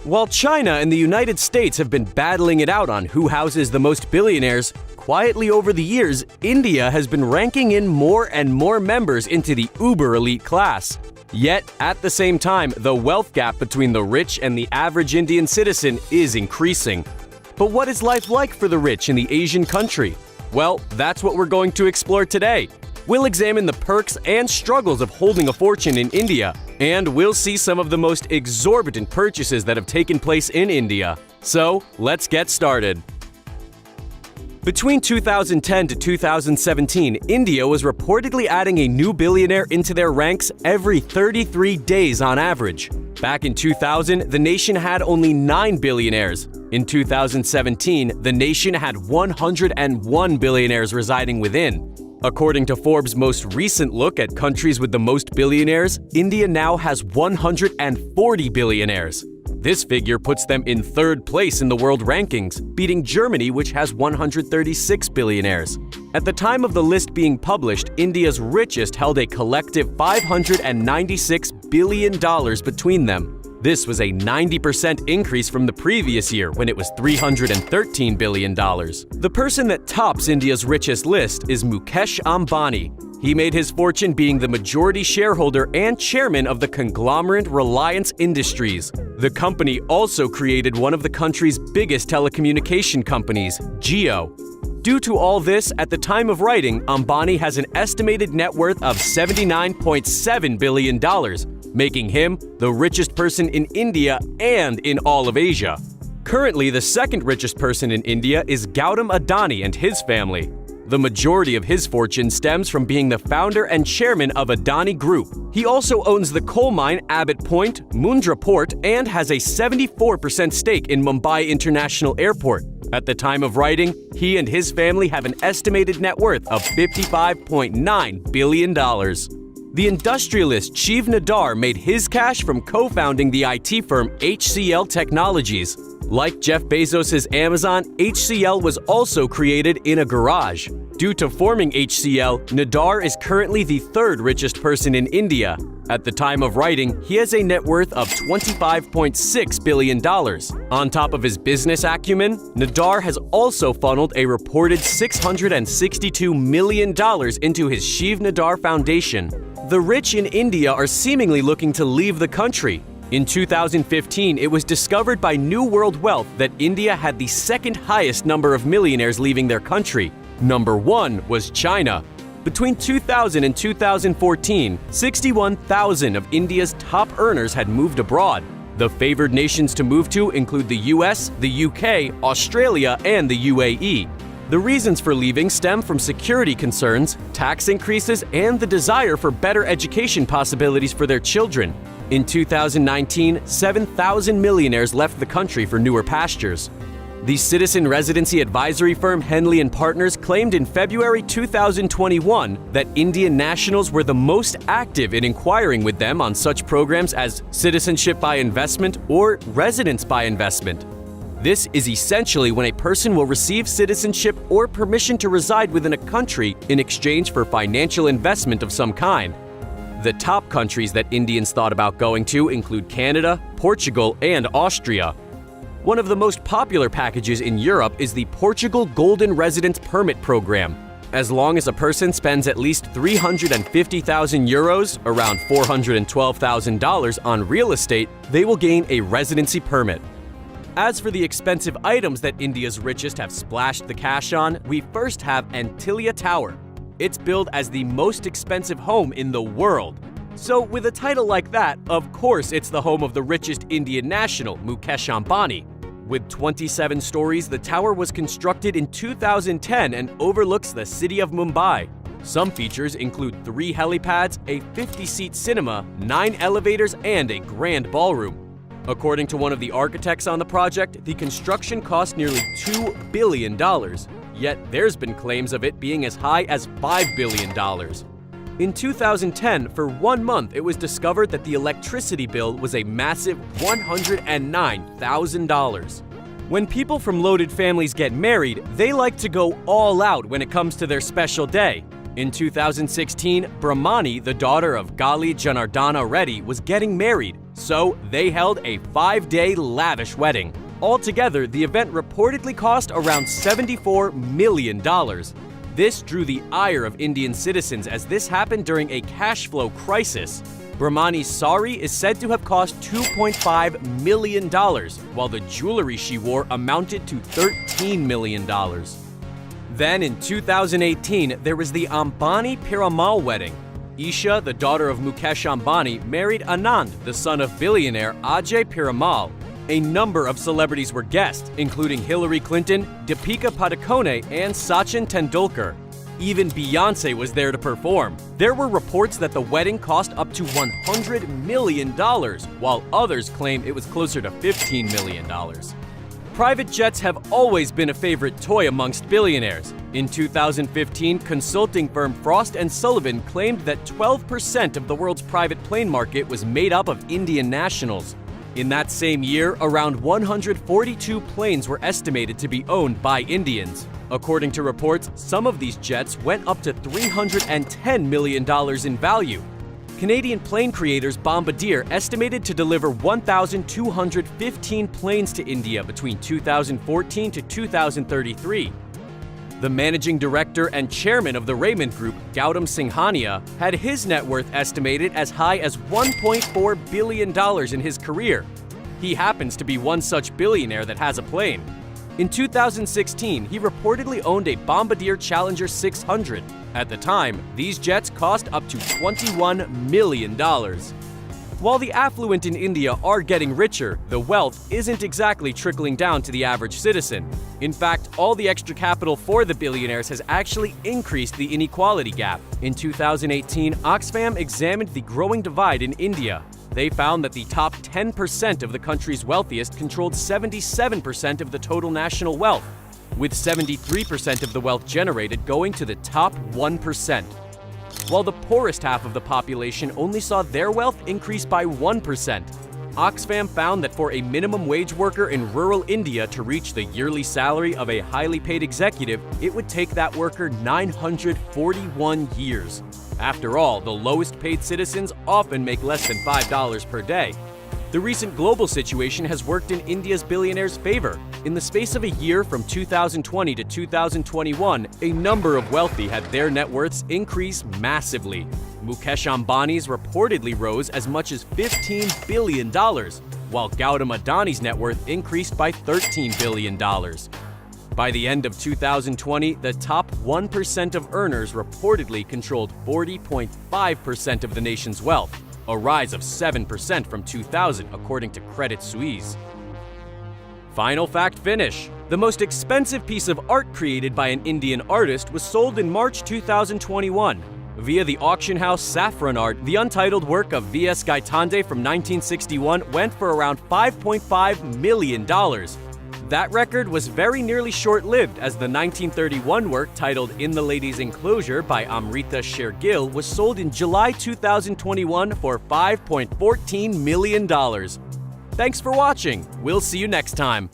While China and the United States have been battling it out on who houses the most billionaires, quietly over the years, India has been ranking in more and more members into the uber-elite class. Yet, at the same time, the wealth gap between the rich and the average Indian citizen is increasing. But what is life like for the rich in the Asian country? Well, that's what we're going to explore today. We'll examine the perks and struggles of holding a fortune in India, and we'll see some of the most exorbitant purchases that have taken place in India. So, let's get started. Between 2010 to 2017, India was reportedly adding a new billionaire into their ranks every 33 days on average. Back in 2000, the nation had only 9 billionaires. In 2017, the nation had 101 billionaires residing within. According to Forbes' most recent look at countries with the most billionaires, India now has 140 billionaires. This figure puts them in third place in the world rankings, beating Germany, which has 136 billionaires. At the time of the list being published, India's richest held a collective $596 billion between them. This was a 90% increase from the previous year when it was $313 billion. The person that tops India's richest list is Mukesh Ambani. He made his fortune being the majority shareholder and chairman of the conglomerate Reliance Industries. The company also created one of the country's biggest telecommunication companies, Jio. Due to all this, at the time of writing, Ambani has an estimated net worth of $79.7 billion, making him the richest person in India and in all of Asia. Currently, the second richest person in India is Gautam Adani and his family. The majority of his fortune stems from being the founder and chairman of Adani Group. He also owns the coal mine Abbott Point, Mundra Port, and has a 74% stake in Mumbai International Airport. At the time of writing, he and his family have an estimated net worth of $55.9 billion. The industrialist Shiv Nadar made his cash from co-founding the IT firm HCL Technologies. Like Jeff Bezos' Amazon, HCL was also created in a garage. Due to forming HCL, Nadar is currently the third richest person in India. At the time of writing, he has a net worth of $25.6 billion. On top of his business acumen, Nadar has also funneled a reported $662 million into his Shiv Nadar Foundation. The rich in India are seemingly looking to leave the country. In 2015, it was discovered by New World Wealth that India had the second highest number of millionaires leaving their country. Number 1 was China. Between 2000 and 2014, 61,000 of India's top earners had moved abroad. The favored nations to move to include the US, the UK, Australia, and the UAE. The reasons for leaving stem from security concerns, tax increases, and the desire for better education possibilities for their children. In 2019, 7,000 millionaires left the country for newer pastures. The citizen residency advisory firm Henley & Partners claimed in February 2021 that Indian nationals were the most active in inquiring with them on such programs as citizenship by investment or residence by investment. This is essentially when a person will receive citizenship or permission to reside within a country in exchange for financial investment of some kind. The top countries that Indians thought about going to include Canada, Portugal, and Austria. One of the most popular packages in Europe is the Portugal Golden Residence Permit Program. As long as a person spends at least 350,000 euros, around $412,000 on real estate, they will gain a residency permit. As for the expensive items that India's richest have splashed the cash on, we first have Antilia Tower. It's billed as the most expensive home in the world. So with a title like that, of course it's the home of the richest Indian national, Mukesh Ambani. With 27 stories, the tower was constructed in 2010 and overlooks the city of Mumbai. Some features include 3 helipads, a 50-seat cinema, 9 elevators, and a grand ballroom. According to one of the architects on the project, the construction cost nearly $2 billion. Yet there's been claims of it being as high as $5 billion. In 2010, for 1 month, it was discovered that the electricity bill was a massive $109,000. When people from loaded families get married, they like to go all out when it comes to their special day. In 2016, Brahmani, the daughter of Gali Janardana Reddy, was getting married, So they held a 5-day lavish wedding. Altogether, the event reportedly cost around $74 million. This drew the ire of Indian citizens as this happened during a cash flow crisis. Brahmani's sari is said to have cost $2.5 million, while the jewelry she wore amounted to $13 million. Then in 2018, there was the Ambani Piramal wedding. Isha, the daughter of Mukesh Ambani, married Anand, the son of billionaire Ajay Piramal. A number of celebrities were guests, including Hillary Clinton, Deepika Padukone, and Sachin Tendulkar. Even Beyoncé was there to perform. There were reports that the wedding cost up to $100 million, while others claim it was closer to $15 million. Private jets have always been a favorite toy amongst billionaires. In 2015, consulting firm Frost & Sullivan claimed that 12% of the world's private plane market was made up of Indian nationals. In that same year, around 142 planes were estimated to be owned by Indians. According to reports, some of these jets went up to $310 million in value. Canadian plane creators Bombardier estimated to deliver 1,215 planes to India between 2014 to 2033. The managing director and chairman of the Raymond Group, Gautam Singhania, had his net worth estimated as high as $1.4 billion in his career. He happens to be one such billionaire that has a plane. In 2016, he reportedly owned a Bombardier Challenger 600. At the time, these jets cost up to $21 million. While the affluent in India are getting richer, the wealth isn't exactly trickling down to the average citizen. In fact, all the extra capital for the billionaires has actually increased the inequality gap. In 2018, Oxfam examined the growing divide in India. They found that the top 10% of the country's wealthiest controlled 77% of the total national wealth, with 73% of the wealth generated going to the top 1%. While the poorest half of the population only saw their wealth increase by 1%. Oxfam found that for a minimum wage worker in rural India to reach the yearly salary of a highly paid executive, it would take that worker 941 years. After all, the lowest paid citizens often make less than $5 per day. The recent global situation has worked in India's billionaires' favor. In the space of a year from 2020 to 2021, a number of wealthy had their net worths increase massively. Mukesh Ambani's reportedly rose as much as $15 billion, while Gautam Adani's net worth increased by $13 billion. By the end of 2020, the top 1% of earners reportedly controlled 40.5% of the nation's wealth, a rise of 7% from 2000, according to Credit Suisse. Final fact finish. The most expensive piece of art created by an Indian artist was sold in March 2021. Via the auction house Saffron Art, the untitled work of V.S. Gaitande from 1961 went for around $5.5 million. That record was very nearly short-lived, as the 1931 work titled In the Lady's Enclosure by Amrita Shergill was sold in July 2021 for $5.14 million. Thanks for watching. We'll see you next time.